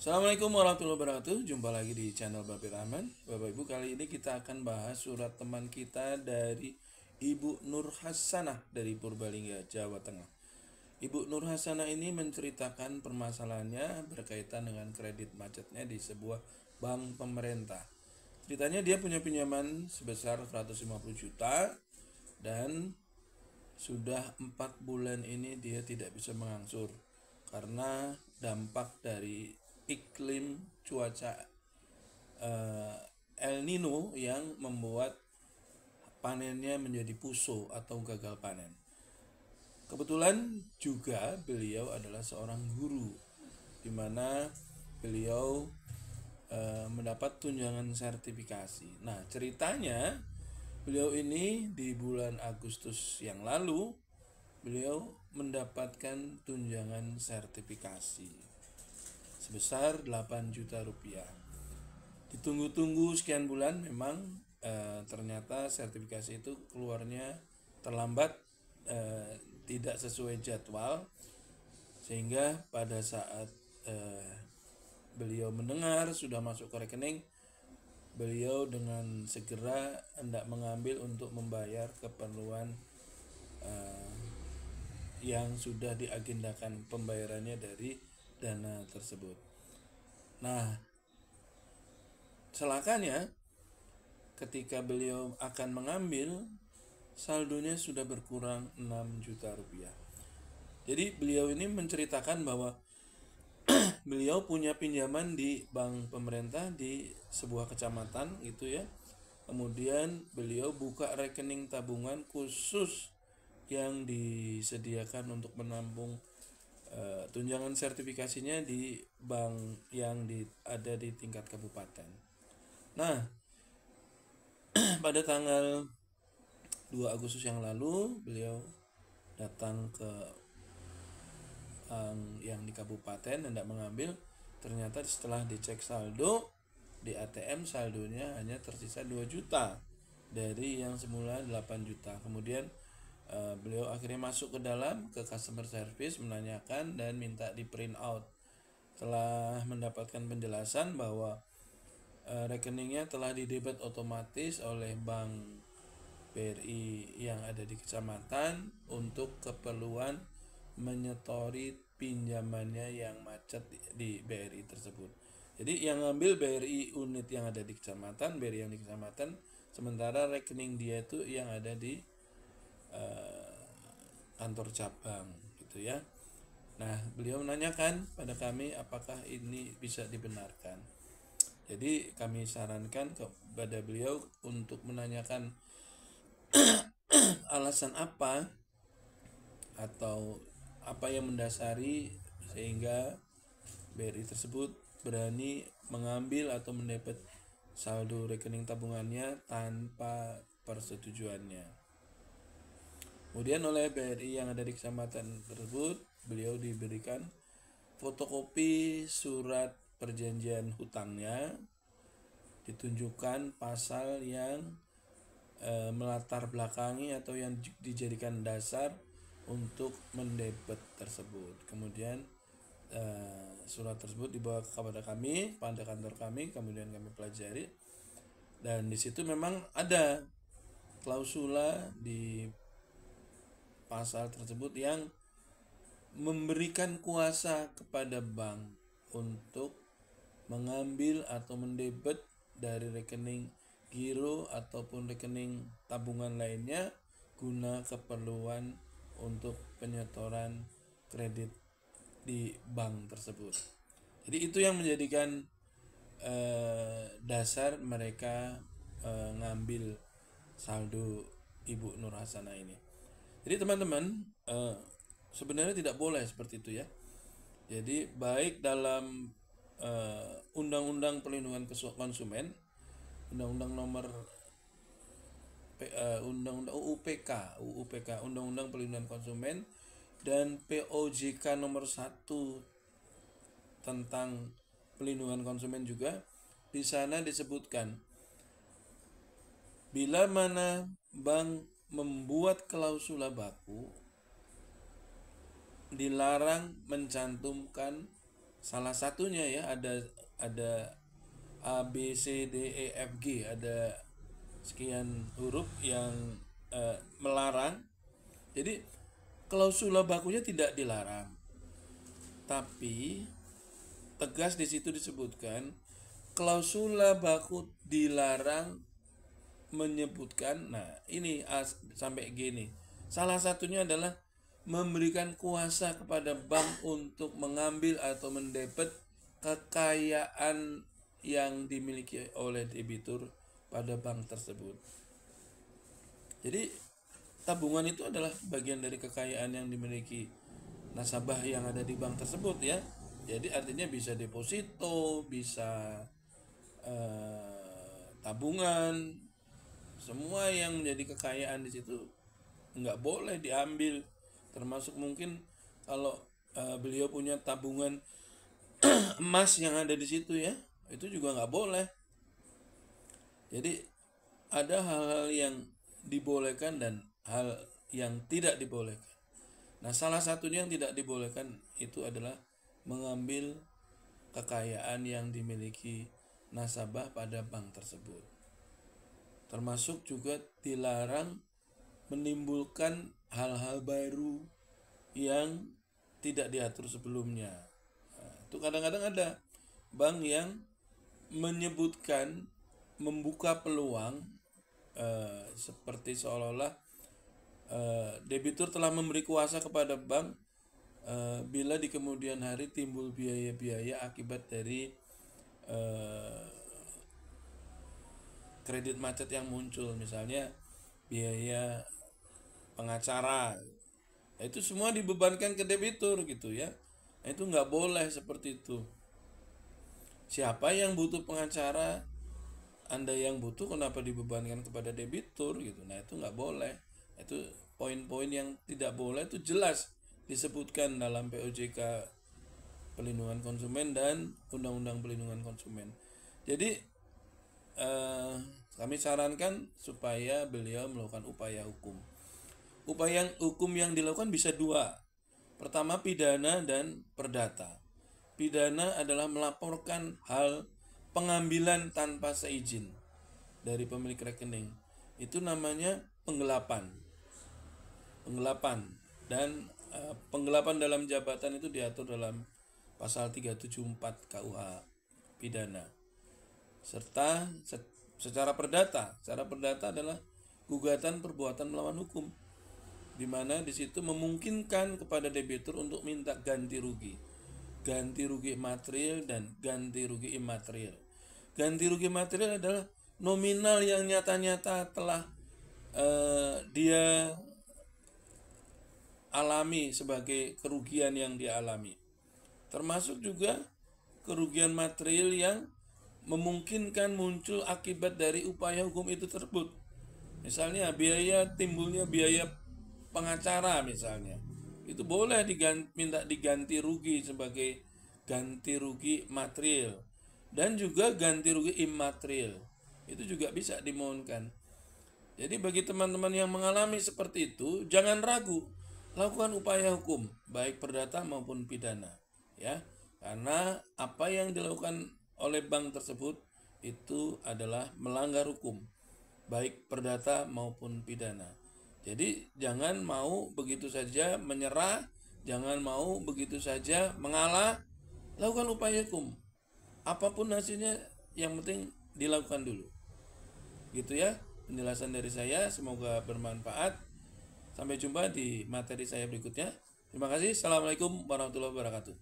Assalamualaikum warahmatullahi wabarakatuh. Jumpa lagi di channel Bapak Rahman. Bapak Ibu, kali ini kita akan bahas surat teman kita dari Ibu Nur Hasanah dari Purbalingga, Jawa Tengah. Ibu Nur Hasanah ini menceritakan permasalahannya berkaitan dengan kredit macetnya di sebuah bank pemerintah. Ceritanya dia punya pinjaman sebesar 150 juta dan sudah 4 bulan ini dia tidak bisa mengangsur karena dampak dari iklim cuaca El Nino yang membuat panennya menjadi puso atau gagal panen. Kebetulan juga beliau adalah seorang guru, di mana beliau mendapat tunjangan sertifikasi. Nah, ceritanya beliau ini di bulan Agustus yang lalu beliau mendapatkan tunjangan sertifikasi sebesar 8 juta rupiah. Ditunggu-tunggu sekian bulan, memang ternyata sertifikasi itu keluarnya terlambat, tidak sesuai jadwal, sehingga pada saat beliau mendengar sudah masuk ke rekening, beliau dengan segera hendak mengambil untuk membayar keperluan yang sudah diagendakan pembayarannya dari dana tersebut. Nah, celakanya ketika beliau akan mengambil, saldonya sudah berkurang 6 juta rupiah. Jadi beliau ini menceritakan bahwa beliau punya pinjaman di bank pemerintah di sebuah kecamatan gitu ya. Kemudian beliau buka rekening tabungan khusus yang disediakan untuk menampung tunjangan sertifikasinya di bank yang ada di tingkat kabupaten. Nah, pada tanggal 2 Agustus yang lalu beliau datang ke yang di kabupaten hendak mengambil. Ternyata setelah dicek saldo di ATM, saldonya hanya tersisa 2 juta dari yang semula 8 juta. Kemudian beliau akhirnya masuk ke dalam ke customer service menanyakan dan minta di print out. Telah mendapatkan penjelasan bahwa rekeningnya telah didebet otomatis oleh bank BRI yang ada di kecamatan untuk keperluan menyetori pinjamannya yang macet di BRI tersebut. Jadi yang ngambil BRI unit yang ada di kecamatan, BRI yang di kecamatan, sementara rekening dia itu yang ada di kantor cabang gitu ya. Nah, beliau menanyakan pada kami apakah ini bisa dibenarkan. Jadi kami sarankan kepada beliau untuk menanyakan alasan apa atau apa yang mendasari sehingga BRI tersebut berani mengambil atau mendebet saldo rekening tabungannya tanpa persetujuannya. Kemudian oleh BRI yang ada di kecamatan tersebut, beliau diberikan fotokopi surat perjanjian hutangnya, ditunjukkan pasal yang melatar belakangi atau yang dijadikan dasar untuk mendebet tersebut. Kemudian surat tersebut dibawa kepada kami, pada kantor kami, kemudian kami pelajari, dan di situ memang ada klausula di pasal tersebut yang memberikan kuasa kepada bank untuk mengambil atau mendebet dari rekening giro ataupun rekening tabungan lainnya guna keperluan untuk penyetoran kredit di bank tersebut. Jadi itu yang menjadikan dasar mereka ngambil saldo Ibu Nur Hasanah ini. Jadi teman-teman, sebenarnya tidak boleh seperti itu ya. Jadi baik dalam Undang-Undang Perlindungan Konsumen, Undang-Undang nomor Undang-Undang UUPK, Undang-Undang Perlindungan Konsumen, dan POJK nomor 1 tentang pelindungan konsumen juga, di sana disebutkan bila mana bank membuat klausula baku, dilarang mencantumkan Salah satunya ya, ada A B C D E F G, ada sekian huruf yang melarang. Jadi klausula bakunya tidak dilarang, tapi tegas di situ disebutkan klausula baku dilarang menyebutkan, nah ini A sampai G nih. Salah satunya adalah memberikan kuasa kepada bank untuk mengambil atau mendebet kekayaan yang dimiliki oleh debitur pada bank tersebut. Jadi tabungan itu adalah bagian dari kekayaan yang dimiliki nasabah yang ada di bank tersebut ya. Jadi artinya bisa deposito, bisa tabungan, semua yang menjadi kekayaan di situ nggak boleh diambil. Termasuk mungkin kalau beliau punya tabungan emas yang ada di situ ya, itu juga nggak boleh. Jadi ada hal-hal yang dibolehkan dan hal yang tidak dibolehkan. Nah, salah satunya yang tidak dibolehkan itu adalah mengambil kekayaan yang dimiliki nasabah pada bank tersebut. Termasuk juga dilarang menimbulkan hal-hal baru yang tidak diatur sebelumnya. Nah, itu kadang-kadang ada bank yang menyebutkan membuka peluang seperti seolah-olah debitur telah memberi kuasa kepada bank bila di kemudian hari timbul biaya-biaya akibat dari kredit macet yang muncul, misalnya biaya pengacara, itu semua dibebankan ke debitur gitu ya. Nah, itu nggak boleh seperti itu. Siapa yang butuh pengacara, Anda yang butuh, kenapa dibebankan kepada debitur gitu? Nah, itu nggak boleh. Itu poin-poin yang tidak boleh itu jelas disebutkan dalam POJK Pelindungan Konsumen dan Undang-Undang Pelindungan Konsumen. Jadi kami sarankan supaya beliau melakukan upaya hukum. Upaya hukum yang dilakukan bisa dua. Pertama, pidana dan perdata. Pidana adalah melaporkan hal pengambilan tanpa seizin dari pemilik rekening. Itu namanya penggelapan. Dan penggelapan dalam jabatan itu diatur dalam pasal 374 KUH pidana. Serta secara perdata adalah gugatan perbuatan melawan hukum, di mana di situ memungkinkan kepada debitur untuk minta ganti rugi material dan ganti rugi imaterial. Ganti rugi material adalah nominal yang nyata-nyata telah dia alami sebagai kerugian yang dia alami. Termasuk juga kerugian material yang memungkinkan muncul akibat dari upaya hukum itu tersebut. Misalnya timbulnya biaya pengacara misalnya, itu boleh minta diganti rugi sebagai ganti rugi material dan juga ganti rugi imaterial, itu juga bisa dimohonkan. Jadi bagi teman-teman yang mengalami seperti itu, jangan ragu, lakukan upaya hukum baik perdata maupun pidana ya, karena apa yang dilakukan oleh bank tersebut itu adalah melanggar hukum baik perdata maupun pidana. Jadi jangan mau begitu saja menyerah, jangan mau begitu saja mengalah, lakukan upaya hukum. Apapun hasilnya, yang penting dilakukan dulu. Gitu ya, penjelasan dari saya, semoga bermanfaat. Sampai jumpa di materi saya berikutnya. Terima kasih. Assalamualaikum warahmatullahi wabarakatuh.